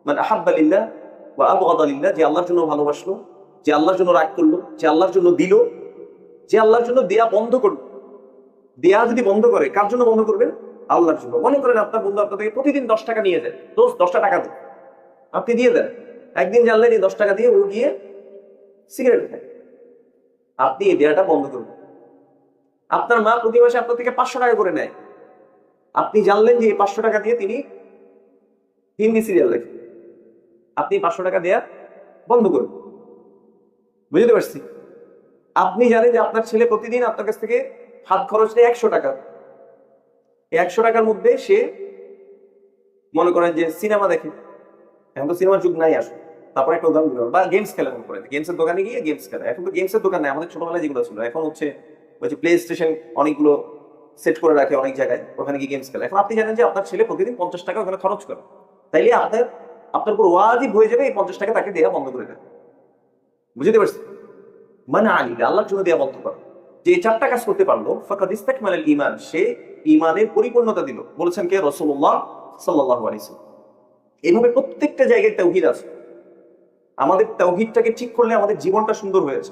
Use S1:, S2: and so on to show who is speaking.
S1: মানে আহাব্বা লিল্লাহ ওয়া আবগাদা লিল্লাহ, যে আল্লাহর জন্য ভালোবাসলো, যে আল্লাহর জন্য রাগ করলো, যে আল্লাহর জন্য দিল, যে আল্লাহর জন্য দেয়া বন্ধ করলো। দেয়া যদি বন্ধ করে, কার জন্য বন্ধ করবেন? আল্লাহর জন্য। মনে করেন আপনার বন্ধু আপনার থেকে প্রতিদিন 10 টাকা নিয়ে যায়, দোস্ত 10টা টাকা দেন, আপনি দিয়ে দেন। একদিন জানলেন এই 10 টাকা দিয়ে ও গিয়ে সিগারেট খায়, আপনি এই দেয়াটা বন্ধ করবেন। আপনার মা প্রতি মাসে আপনার থেকে 500 টাকা করে নেয়, আপনি জানলেন যে এই 500 টাকা দিয়ে তিনি হিন্দি সিরিয়াল দেখেন, আপনি 500 টাকা দেয়া বন্ধ করবেন। বুঝতে পারছি? আপনি জানেন যে আপনার ছেলে প্রতিদিন আপনার কাছ থেকে হাত খরচ নেয় 100 টাকা, এই 100 টাকার মধ্যে সে মনে করেন যে সিনেমা দেখে, এখন তো সিনেমার যুগ নাই আসলে, তারপর একটা উদাহরণ দিলাম, বা গেমস খেলে, মনে করেন গেমসের দোকানে গিয়ে গেমস খেলে। এখন তো গেমসের দোকান নাই, আমাদের ছোটবেলায় যেগুলো ছিল। এখন হচ্ছে ওই যে প্লে স্টেশন অনেকগুলো সেট করে রাখে অনেক জায়গায়, ওখানে গিয়ে গেমস খেলে। এখন আপনি জানেন যে আপনার ছেলে প্রতিদিন 50 টাকা ওখানে খরচ করে, তাইলে আপনার উপর ওয়াজিব হয়ে যাবে এই 50 টাকা তাকে দেওয়া বন্ধ করে দেয়। বুঝতে পারছি? মানে আল্লাহর জন্য দেওয়া বন্ধ করা। যে 4টা কাজ করতে পারলো, ফাকাদ ইস্তাকমালাল ঈমান, সে ঈমানের পরিপূর্ণতা দিল। বলেছেন কে? রাসূলুল্লাহ সাল্লাল্লাহু আলাইহি ওয়াসাল্লাম। এইভাবে প্রত্যেকটা জায়গায় তাওহীদ আছে। আমাদের তাওহীদটাকে ঠিক করলে আমাদের জীবনটা সুন্দর হয়েছে।